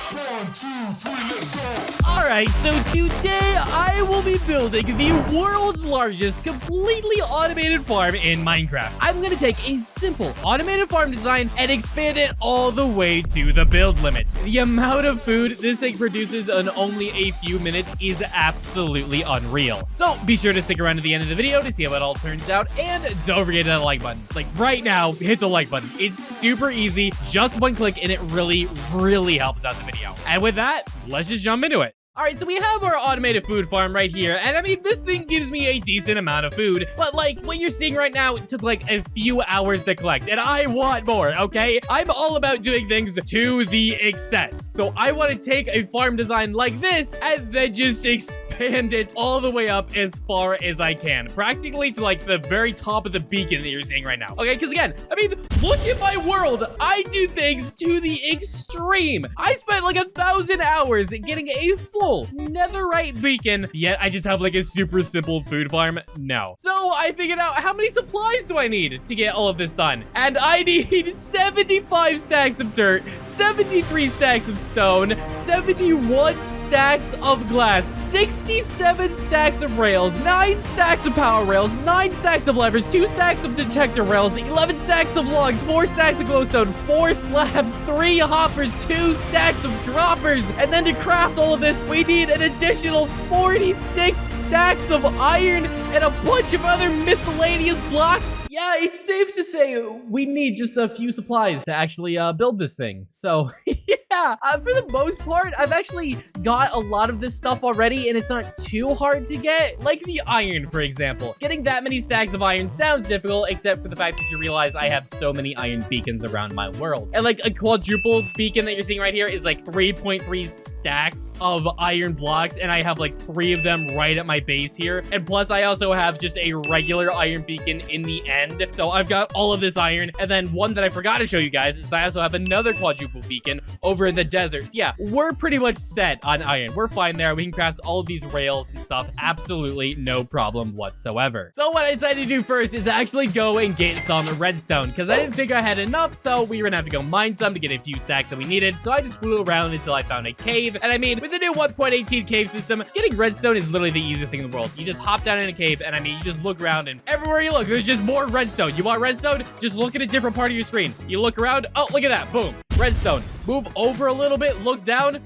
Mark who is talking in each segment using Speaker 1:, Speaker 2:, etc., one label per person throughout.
Speaker 1: 1, 2, 3, let's go.
Speaker 2: Alright, so today I will be building the world's largest completely automated farm in Minecraft. I'm gonna take a simple automated farm design and expand it all the way to the build limit. The amount of food this thing produces in only a few minutes is absolutely unreal. So be sure to stick around to the end of the video to see how it all turns out, and don't forget to hit that like button. Like right now, hit the like button. It's super easy, just one click, and it really helps out the video. And with that, let's just jump into it. All right, so we have our automated food farm right here, and I mean, this thing gives me a decent amount of food, but like, what you're seeing right now, it took like a few hours to collect, and I want more, okay? I'm all about doing things to the excess, so I want to take a farm design like this, and then just expand it all the way up as far as I can, practically to like the very top of the beacon that you're seeing right now, okay? Because again, I mean, look at my world. I do things to the extreme. I spent like 1,000 hours getting a full netherite beacon, yet I just have like a super simple food farm. No. So I figured out, how many supplies do I need to get all of this done? And I need 75 stacks of dirt, 73 stacks of stone, 71 stacks of glass, 67 stacks of rails, 9 stacks of power rails, 9 stacks of levers, 2 stacks of detector rails, 11 stacks of logs, 4 stacks of glowstone, 4 slabs, 3 hoppers, 2 stacks of droppers. And then to craft all of this, we need an additional 46 stacks of iron and a bunch of other miscellaneous blocks. Yeah, it's safe to say we need just a few supplies to actually build this thing. So yeah, for the most part, I've actually got a lot of this stuff already, and it's not too hard to get. Like the iron, for example. Getting that many stacks of iron sounds difficult, except for the fact that you realize I have so many iron beacons around my world. And like a quadruple beacon that you're seeing right here is like 3.3 stacks of iron blocks, and I have like 3 of them right at my base here. And plus I also have just a regular iron beacon in the end. So I've got all of this iron, and then one that I forgot to show you guys is I also have another quadruple beacon over in the desert. So yeah, we're pretty much set on iron. We're fine there. We can craft all of these rails and stuff. Absolutely no problem whatsoever. So what I decided to do first is actually go and get some redstone, because I didn't think I had enough, so we were gonna have to go mine some to get a few stacks that we needed. So I just flew around until I found a cave, and I mean, with the new 1.18 cave system, getting redstone is literally the easiest thing in the world. You just hop down in a cave, and I mean, you just look around, and everywhere you look, there's just more redstone. You want redstone? Just look at a different part of your screen. You look around, oh, look at that, boom, redstone. Move over a little bit, look down,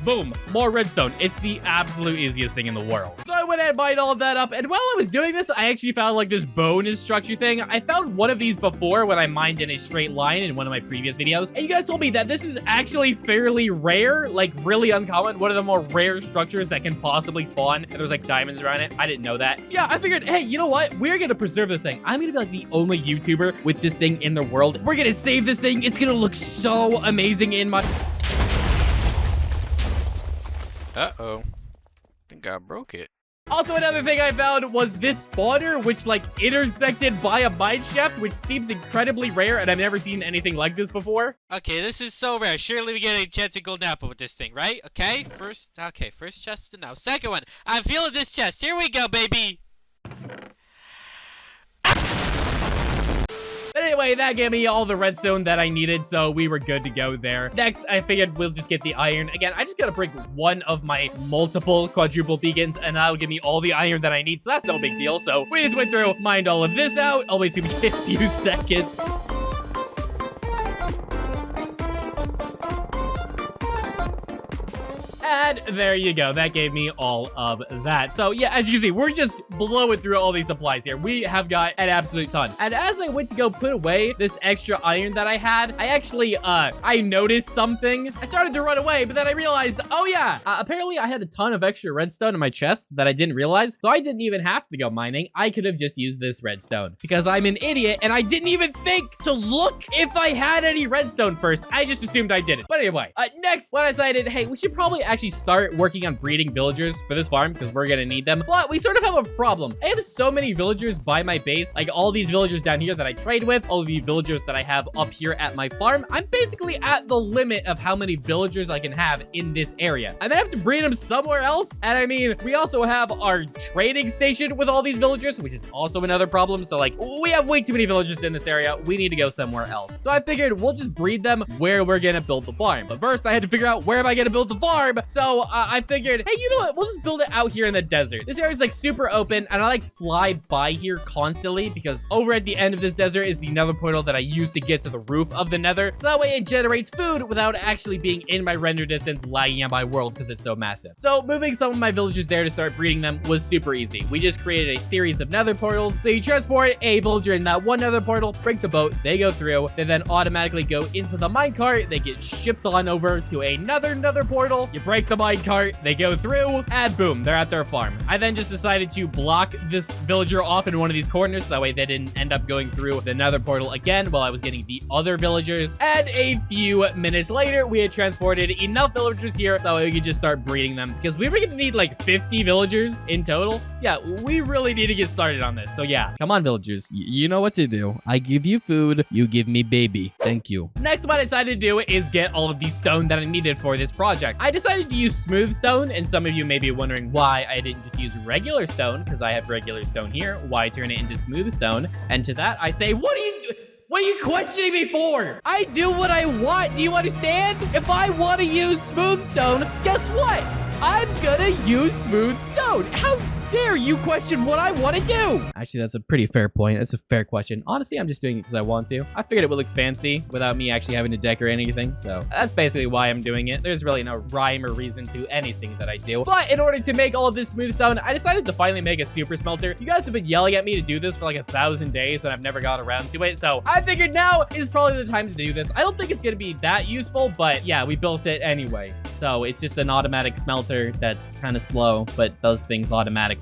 Speaker 2: boom, more redstone. It's the absolute easiest thing in the world. So I went ahead and mined all of that up, and while I was doing this, I actually found like this bonus structure thing. I found one of these before when I mined in a straight line in one of my previous videos, and you guys told me that this is actually fairly rare, like really uncommon, one of the more rare structures that can possibly spawn, and there's like diamonds around it. I didn't know that. So yeah, I figured, hey, you know what? We're gonna preserve this thing. I'm gonna be like the only YouTuber with this thing in the world. We're gonna save this thing. It's gonna look so amazing in my...
Speaker 3: Uh-oh. I think I broke it.
Speaker 2: Also, another thing I found was this spawner, which like intersected by a mine shaft, which seems incredibly rare, and I've never seen anything like this before.
Speaker 3: Okay, this is so rare. Surely we get a chance to golden apple with this thing, right? Okay, first chest to now. Second one. I'm feeling this chest. Here we go, baby.
Speaker 2: But anyway, that gave me all the redstone that I needed, so we were good to go there. Next, I figured we'll just get the iron. Again, I just gotta break one of my multiple quadruple beacons, and that'll give me all the iron that I need, so that's no big deal. So we just went through, mined all of this out. Only took me a few seconds. And there you go. That gave me all of that. So yeah, as you can see, we're just blowing through all these supplies here. We have got an absolute ton. And as I went to go put away this extra iron that I had, I actually, I noticed something. I started to run away, but then I realized, oh yeah, apparently I had a ton of extra redstone in my chest that I didn't realize. So I didn't even have to go mining. I could have just used this redstone because I'm an idiot and I didn't even think to look if I had any redstone first. I just assumed I didn't. But anyway, next, when I decided, hey, we should probably actually actually start working on breeding villagers for this farm because we're gonna need them. But we sort of have a problem. I have so many villagers by my base, like all these villagers down here that I trade with, all of the villagers that I have up here at my farm. I'm basically at the limit of how many villagers I can have in this area. I'm gonna have to breed them somewhere else. And I mean, we also have our trading station with all these villagers, which is also another problem. So like, we have way too many villagers in this area. We need to go somewhere else. So I figured we'll just breed them where we're gonna build the farm. But first I had to figure out where am I gonna build the farm. So I figured, hey, you know what? We'll just build it out here in the desert. This area is like super open and I like fly by here constantly because over at the end of this desert is the nether portal that I use to get to the roof of the nether. So that way it generates food without actually being in my render distance, lagging at my world because it's so massive. So moving some of my villagers there to start breeding them was super easy. We just created a series of nether portals. So you transport a villager in that one nether portal, break the boat, they go through, they then automatically go into the minecart, they get shipped on over to another nether portal, you break the minecart, they go through, and boom, they're at their farm. I then just decided to block this villager off in one of these corners so that way they didn't end up going through the nether portal again while I was getting the other villagers. And a few minutes later, we had transported enough villagers here so we could just start breeding them because we were gonna need like 50 villagers in total. Yeah, we really need to get started on this. So yeah, come on villagers, you know what to do. I give you food, you give me baby. Thank you. Next, what I decided to do is get all of the stone that I needed for this project. I decided to use smooth stone, and some of you may be wondering why I didn't just use regular stone because I have regular stone here. Why turn it into smooth stone? And to that I say, what are you questioning me for? I do what I want. Do you understand? If I want to use smooth stone, guess what? I'm gonna use smooth stone. How dare you question what I want to do? Actually, that's a pretty fair point. That's a fair question. Honestly, I'm just doing it because I want to. I figured it would look fancy without me actually having to decorate anything. So that's basically why I'm doing it. There's really no rhyme or reason to anything that I do. But in order to make all of this smooth stone, I decided to finally make a super smelter. You guys have been yelling at me to do this for like 1,000 days and I've never got around to it. So I figured now is probably the time to do this. I don't think it's going to be that useful, but yeah, we built it anyway. So it's just an automatic smelter that's kind of slow, but does things automatically.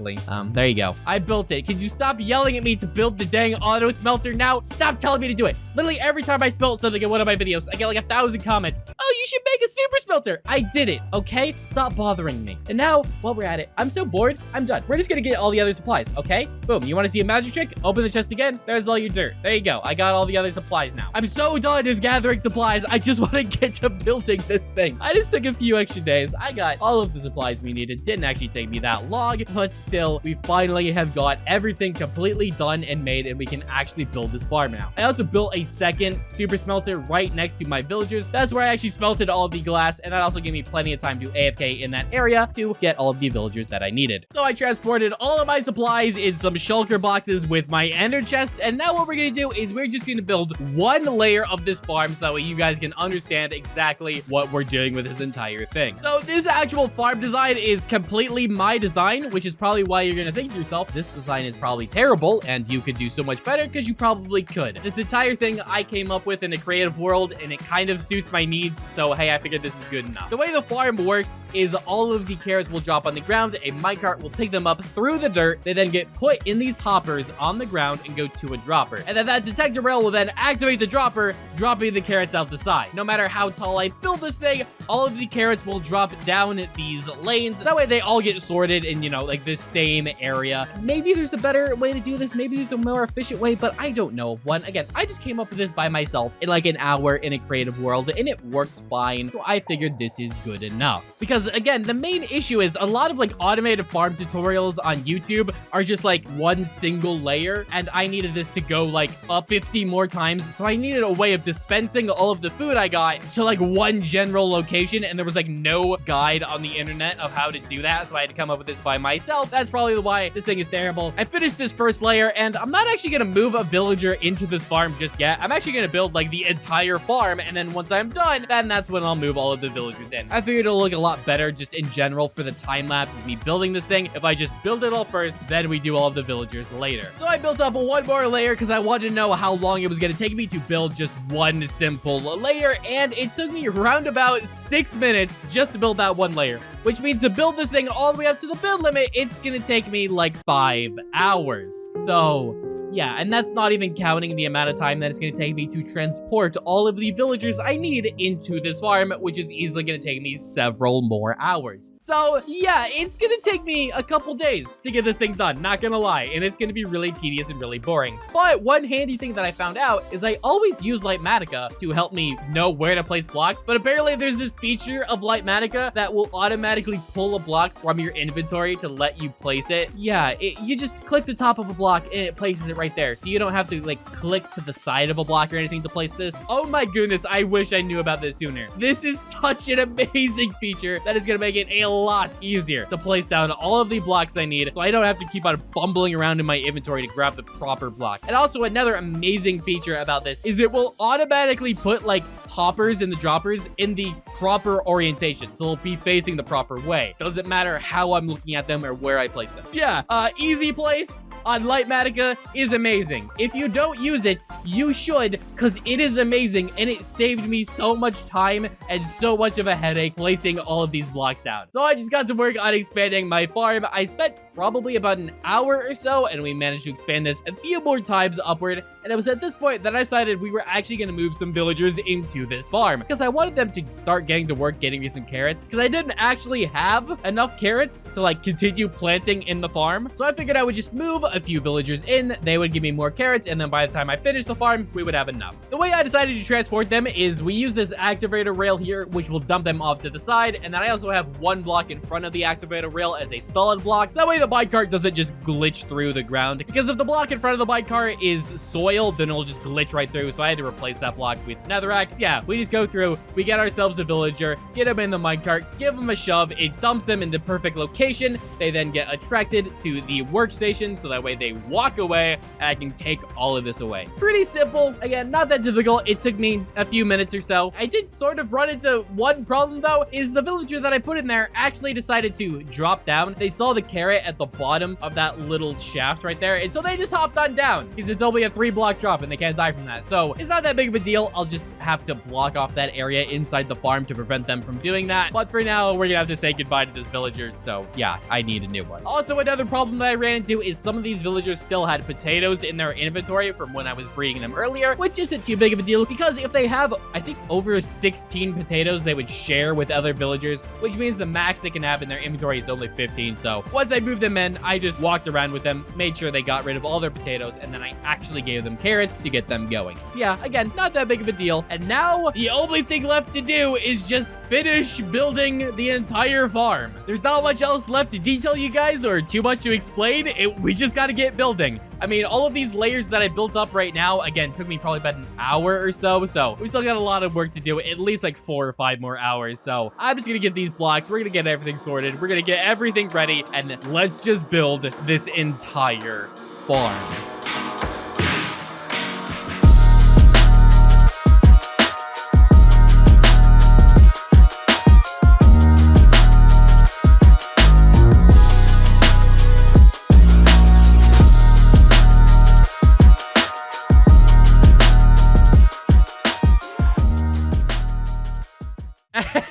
Speaker 2: There you go. I built it. Could you stop yelling at me to build the dang auto smelter now? Stop telling me to do it. Literally every time I spelled something in one of my videos, I get like 1,000 comments. Oh, you should make a super smelter. I did it, okay? Stop bothering me. And now, while we're at it, I'm so bored. I'm done. We're just gonna get all the other supplies, okay? Boom. You want to see a magic trick? Open the chest again. There's all your dirt. There you go. I got all the other supplies now. I'm so done with gathering supplies. I just want to get to building this thing. I just took a few extra days. I got all of the supplies we needed. Didn't actually take me that long, but still, we finally have got everything completely done and made, and we can actually build this farm now. I also built a second super smelter right next to my villagers. That's where I actually smelted all of the glass, and that also gave me plenty of time to AFK in that area to get all of the villagers that I needed. So I transported all of my supplies in some shulker boxes with my ender chest, and now what we're gonna do is we're just gonna build one layer of this farm so that way you guys can understand exactly what we're doing with this entire thing. So this actual farm design is completely my design, which is probably why you're gonna think to yourself, this design is probably terrible and you could do so much better, because you probably could. This entire thing I came up with in a creative world, and it kind of suits my needs, so hey, I figured this is good enough. The way the farm works is all of the carrots will drop on the ground, a minecart will pick them up through the dirt, they then get put in these hoppers on the ground and go to a dropper, and then that detector rail will then activate the dropper, dropping the carrots out the side. No matter how tall I build this thing, all of the carrots will drop down these lanes, that way they all get sorted in, you know, like this same area. Maybe there's a better way to do this, maybe there's a more efficient way, but I don't know of one. Again, I just came up with this by myself in like an hour in a creative world, and it worked fine, so I figured this is good enough. Because again, the main issue is a lot of like automated farm tutorials on YouTube are just like one single layer, and I needed this to go like up 50 more times, so I needed a way of dispensing all of the food I got to like one general location, and there was like no guide on the internet of how to do that, so I had to come up with this by myself. That's probably why this thing is terrible. I finished this first layer, and I'm not actually gonna move a villager into this farm just yet. I'm actually gonna build like the entire farm, and then once I'm done, then that's when I'll move all of the villagers in. I figured it'll look a lot better just in general for the time lapse of me building this thing if I just build it all first, then we do all of the villagers later. So I built up one more layer because I wanted to know how long it was gonna take me to build just one simple layer, and it took me around about 6 minutes just to build that one layer, which means to build this thing all the way up to the build limit, it's gonna take me like 5 hours. So Yeah, and that's not even counting the amount of time that it's going to take me to transport all of the villagers I need into this farm, which is easily going to take me several more hours. So yeah, it's going to take me a couple days to get this thing done, not going to lie, and it's going to be really tedious and really boring. But one handy thing that I found out is I always use Lightmatica to help me know where to place blocks, but apparently there's this feature of Lightmatica that will automatically pull a block from your inventory to let you place it. Yeah, you just click the top of a block and it places it right there, so you don't have to like click to the side of a block or anything to place this. Oh my goodness, I wish I knew about this sooner. This is such an amazing feature that is going to make it a lot easier to place down all of the blocks I need, so I don't have to keep on fumbling around in my inventory to grab the proper block. And also another amazing feature about this is it will automatically put like hoppers and the droppers in the proper orientation, so it'll be facing the proper way. Doesn't matter how I'm looking at them or where I place them. So yeah, easy place on Lightmatica is amazing. If you don't use it, you should, because it is amazing and it saved me so much time and so much of a headache placing all of these blocks down. So I just got to work on expanding my farm. I spent probably about an hour or so, and we managed to expand this a few more times upward. And it was at this point that I decided we were actually going to move some villagers into this farm, because I wanted them to start getting to work getting me some carrots, because I didn't actually have enough carrots to like continue planting in the farm. So I figured I would just move a few villagers in, they would give me more carrots, and then by the time I finished the farm, we would have enough. The way I decided to transport them is we use this activator rail here, which will dump them off to the side, and then I also have one block in front of the activator rail as a solid block, so that way the bike cart doesn't just glitch through the ground, because if the block in front of the bike cart is soil, then it'll just glitch right through, so I had to replace that block with netherrack. Yeah, we just go through, we get ourselves a villager, get them in the minecart, give them a shove, it dumps them in the perfect location, they then get attracted to the workstation, so that way they walk away, and I can take all of this away. Pretty simple. Again, not that difficult. It took me a few minutes or so. I did sort of run into one problem though, is the villager that I put in there actually decided to drop down. They saw the carrot at the bottom of that little shaft right there, and so they just hopped on down, because it's only a 3-block drop and they can't die from that. So it's not that big of a deal. I'll just have to block off that area inside the farm to prevent them from doing that. But for now, we're gonna have to say goodbye to this villager. So yeah, I need a new one. Also, another problem that I ran into is some of these villagers still had potatoes in their inventory from when I was breeding them earlier, which isn't too big of a deal, because if they have, I think, over 16 potatoes, they would share with other villagers, which means the max they can have in their inventory is only 15. So once I moved them in, I just walked around with them, made sure they got rid of all their potatoes, and then I actually gave them carrots to get them going. So yeah, again, not that big of a deal. And now the only thing left to do is just finish building the entire farm. There's not much else left to detail, you guys, or too much to explain. We just got to get building. I mean, all of these layers that I built up right now, again, took me probably about an hour or so. So we still got a lot of work to do, at least like 4 or 5 more hours. So I'm just going to get these blocks. We're going to get everything sorted. We're going to get everything ready, and let's just build this entire farm.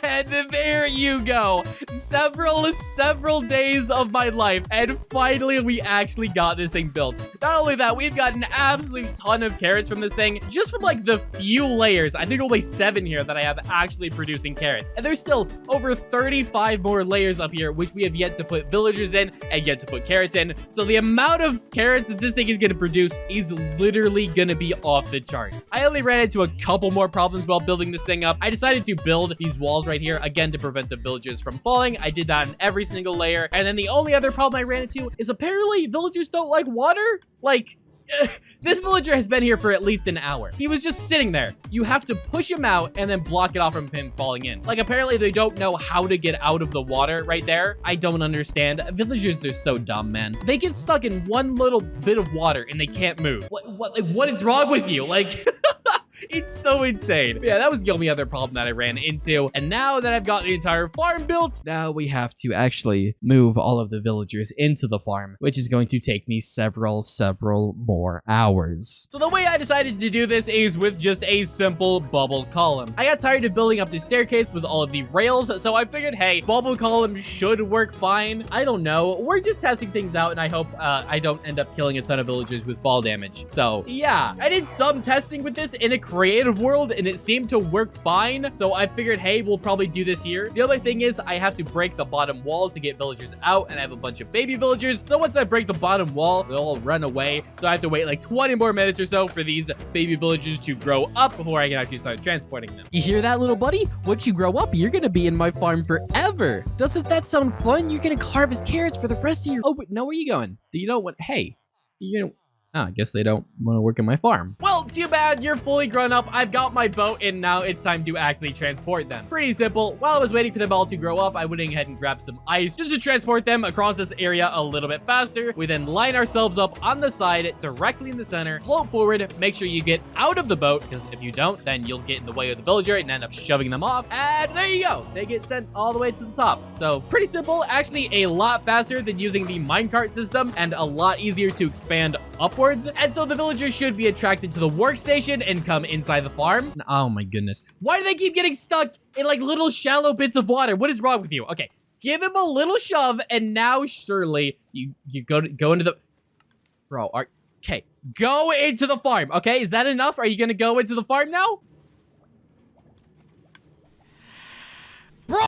Speaker 2: And there you go. Several days of my life, and finally we actually got this thing built. Not only that, we've got an absolute ton of carrots from this thing, just from like the few layers. I think only 7 here that I have actually producing carrots, and there's still over 35 more layers up here, which we have yet to put villagers in and yet to put carrots in. So the amount of carrots that this thing is going to produce is literally going to be off the charts. I only ran into a couple more problems while building this thing up. I decided to build these walls right here again to prevent the villagers from falling. I did that on every single layer. And then the only other problem I ran into is apparently villagers don't like water. Like, this villager has been here for at least an hour. He was just sitting there. You have to push him out and then block it off from him falling in. Like, apparently they don't know how to get out of the water right there. I don't understand. Villagers are so dumb, man. They get stuck in one little bit of water and they can't move. What is wrong with you? Like, It's so insane. Yeah, that was the only other problem that I ran into. And now that I've got the entire farm built, now we have to actually move all of the villagers into the farm, which is going to take me several more hours. So the way I decided to do this is with just a simple bubble column. I got tired of building up the staircase with all of the rails, so I figured, hey, bubble column should work fine. I don't know. We're just testing things out, and I hope I don't end up killing a ton of villagers with fall damage. So yeah, I did some testing with this in a creative world, and it seemed to work fine. So I figured, hey, we'll probably do this here. The other thing is I have to break the bottom wall to get villagers out, and I have a bunch of baby villagers. So once I break the bottom wall, they'll all run away. So I have to wait like 20 more minutes or so for these baby villagers to grow up before I can actually start transporting them.
Speaker 4: You hear that, little buddy? Once you grow up, you're gonna be in my farm forever. Doesn't that sound fun? You're gonna harvest carrots for the rest of your...
Speaker 2: Oh, but no, where are you going? Do you know what? Hey, you know... Oh, I guess they don't want to work in my farm. Well, too bad. You're fully grown up. I've got my boat, and now it's time to actually transport them. Pretty simple. While I was waiting for them all to grow up, I went ahead and grabbed some ice just to transport them across this area a little bit faster. We then line ourselves up on the side, directly in the center, float forward, make sure you get out of the boat, because if you don't, then you'll get in the way of the villager and end up shoving them off. And there you go. They get sent all the way to the top. So pretty simple. Actually, a lot faster than using the minecart system, and a lot easier to expand upwards. And so the villagers should be attracted to the workstation and come inside the farm. Oh my goodness. Why do they keep getting stuck in like little shallow bits of water? What is wrong with you? Okay, give him a little shove, and now surely you go into the... Bro, okay, go into the farm. Okay, is that enough? Are you gonna go into the farm now? Bro!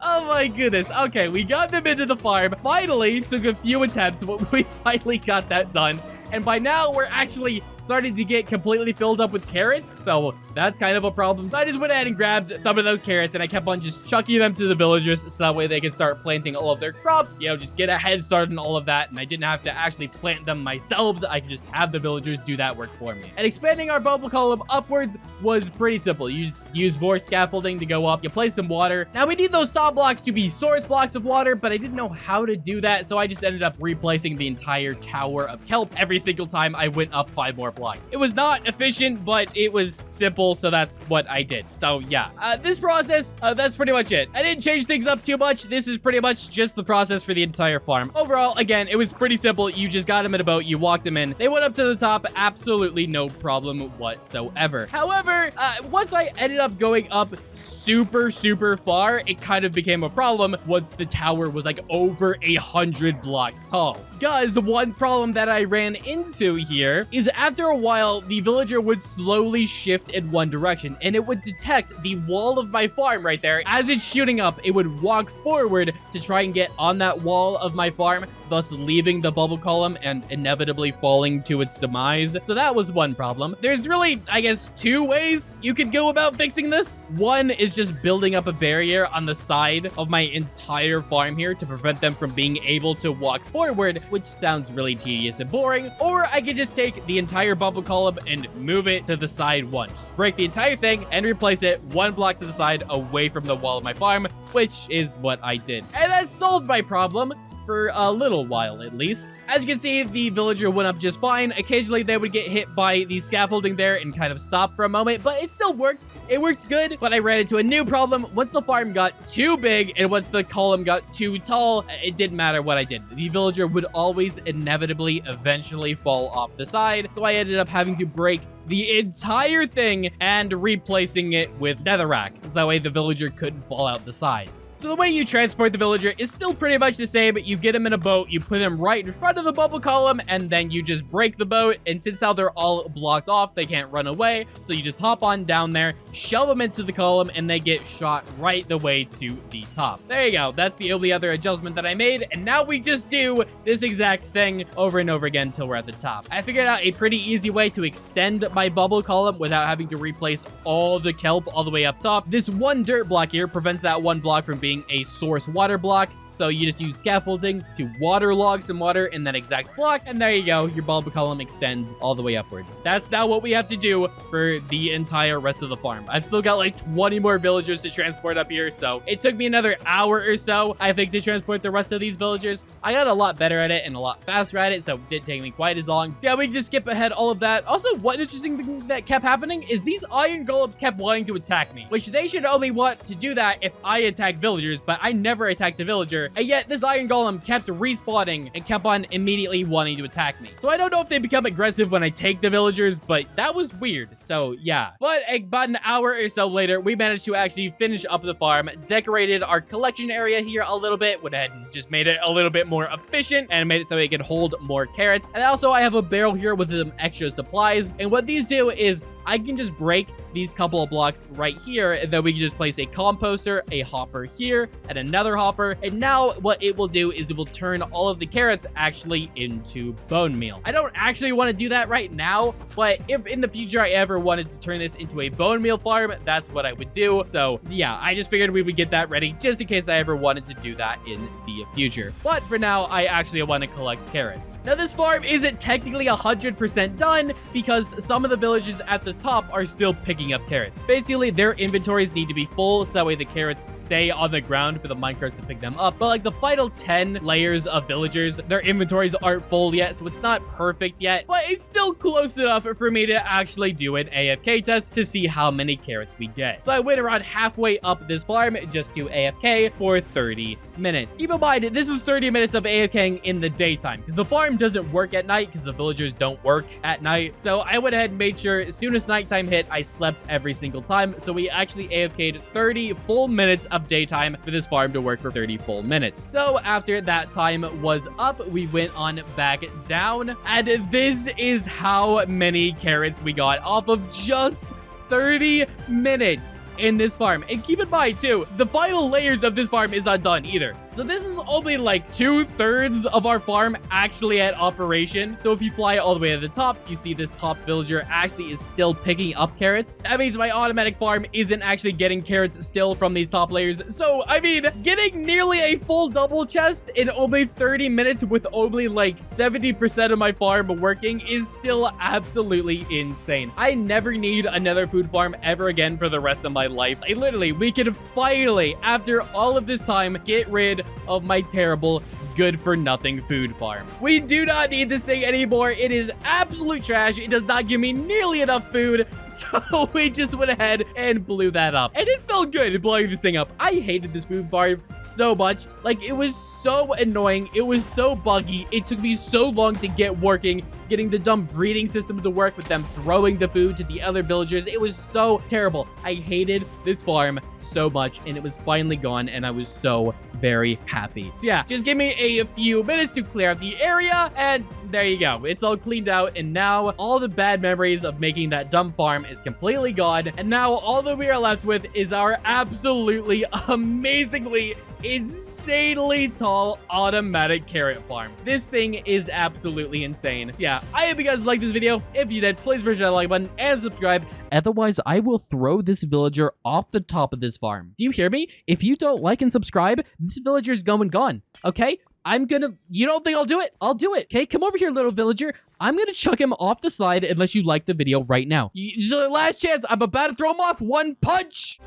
Speaker 2: Oh my goodness. Okay, we got them into the farm. Finally, took a few attempts, but we finally got that done. And by now, we're actually starting to get completely filled up with carrots. So that's kind of a problem. So I just went ahead and grabbed some of those carrots, and I kept on just chucking them to the villagers so that way they could start planting all of their crops. You know, just get a head start on all of that. And I didn't have to actually plant them myself. I could just have the villagers do that work for me. And expanding our bubble column upwards was pretty simple. You just use more scaffolding to go up. You place some water. Now we need those top blocks to be source blocks of water, but I didn't know how to do that. So I just ended up replacing the entire tower of kelp every single time I went up 5 more blocks. It was not efficient, but it was simple, so that's what I did. So yeah, this process, that's pretty much it. I didn't change things up too much. This is pretty much just the process for the entire farm. Overall, again, it was pretty simple. You just got them in a boat, you walked them in, they went up to the top, absolutely no problem whatsoever. However, once I ended up going up super far, it kind of became a problem once the tower was like over 100 blocks tall. Guys, one problem that I ran into here is after a while, the villager would slowly shift in one direction, and it would detect the wall of my farm right there. As it's shooting up, it would walk forward to try and get on that wall of my farm, thus leaving the bubble column and inevitably falling to its demise. So that was one problem. There's really, I guess, 2 ways you could go about fixing this. One is just building up a barrier on the side of my entire farm here to prevent them from being able to walk forward, which sounds really tedious and boring. Or I could just take the entire bubble column and move it to the side one. Just break the entire thing and replace it 1 block to the side away from the wall of my farm, which is what I did. And that solved my problem. For a little while, at least. As you can see, the villager went up just fine. Occasionally, they would get hit by the scaffolding there and kind of stop for a moment, but it still worked. It worked good, but I ran into a new problem. Once the farm got too big and once the column got too tall, it didn't matter what I did. The villager would always inevitably eventually fall off the side, so I ended up having to break the entire thing and replacing it with netherrack, so that way the villager couldn't fall out the sides. So the way you transport the villager is still pretty much the same. You get them in a boat, you put them right in front of the bubble column, and then you just break the boat. And since now they're all blocked off, they can't run away, so you just hop on down there, shove them into the column, and they get shot right the way to the top. There you go. That's the only other adjustment that I made, and now we just do this exact thing over and over again until we're at the top. I figured out a pretty easy way to extend my bubble column without having to replace all the kelp all the way up top. This one dirt block here prevents that one block from being a source water block. So you just use scaffolding to waterlog some water in that exact block, and there you go. Your bulb column extends all the way upwards. That's now what we have to do for the entire rest of the farm. I've still got like 20 more villagers to transport up here, so it took me another hour or so, I think, to transport the rest of these villagers. I got a lot better at it and a lot faster at it, so it didn't take me quite as long. So yeah, we can just skip ahead all of that. Also, one interesting thing that kept happening is these iron golems kept wanting to attack me, which they should only want to do that if I attack villagers, but I never attacked a villager, and yet this iron golem kept respawning and kept on immediately wanting to attack me. So I don't know if they become aggressive when I take the villagers, but that was weird. So yeah, but about an hour or so later, we managed to actually finish up the farm, decorated our collection area here a little bit, went ahead and just made it a little bit more efficient and made it so it could hold more carrots. And also I have a barrel here with some extra supplies, and what these do is I can just break these couple of blocks right here, and then we can just place a composter, a hopper here, and another hopper. And now what it will do is it will turn all of the carrots actually into bone meal. I don't actually want to do that right now, but if in the future I ever wanted to turn this into a bone meal farm, that's what I would do. So yeah, I just figured we would get that ready just in case I ever wanted to do that in the future. But for now, I actually want to collect carrots. Now this farm isn't technically 100% done because some of the villages at the top are still picking up carrots. Basically, their inventories need to be full so that way the carrots stay on the ground for the minecart to pick them up. But like the final 10 layers of villagers, their inventories aren't full yet, so it's not perfect yet, but it's still close enough for me to actually do an AFK test to see how many carrots we get. So I went around halfway up this farm just to AFK for 30 minutes. Keep in mind, this is 30 minutes of AFKing in the daytime because the farm doesn't work at night because the villagers don't work at night. So I went ahead and made sure as soon as nighttime hit, I slept every single time. So we actually AFK'd 30 full minutes of daytime for this farm to work for 30 full minutes. So after that time was up, we went on back down, and this is how many carrots we got off of just 30 minutes in this farm. And keep in mind too, the final layers of this farm is not done either. So this is only like 2/3 of our farm actually at operation. So if you fly all the way to the top, you see this top villager actually is still picking up carrots. That means my automatic farm isn't actually getting carrots still from these top layers. So I mean, getting nearly a full double chest in only 30 minutes with only like 70% of my farm working is still absolutely insane. I never need another food farm ever again for the rest of my life. Like, literally, we can finally, after all of this time, get rid of my terrible good-for-nothing food farm. We do not need this thing anymore. It is absolute trash. It does not give me nearly enough food, so we just went ahead and blew that up. And it felt good blowing this thing up. I hated this food farm so much. Like, it was so annoying. It was so buggy. It took me so long to get working, getting the dumb breeding system to work with them throwing the food to the other villagers. It was so terrible. I hated this farm so much, and it was finally gone, and I was so very happy. So yeah, just give me a few minutes to clear out the area, and there you go. It's all cleaned out, and now all the bad memories of making that dumb farm is completely gone, and now all that we are left with is our absolutely amazingly insanely tall automatic carrot farm. This thing is absolutely insane. So yeah, I hope you guys liked this video. If you did, please push that like button and subscribe. Otherwise, I will throw this villager off the top of this farm. Do you hear me? If you don't like and subscribe, this villager's going gone. Okay? You don't think I'll do it? I'll do it. Okay, come over here, little villager. I'm gonna chuck him off the slide unless you like the video right now. Last chance. I'm about to throw him off. One punch.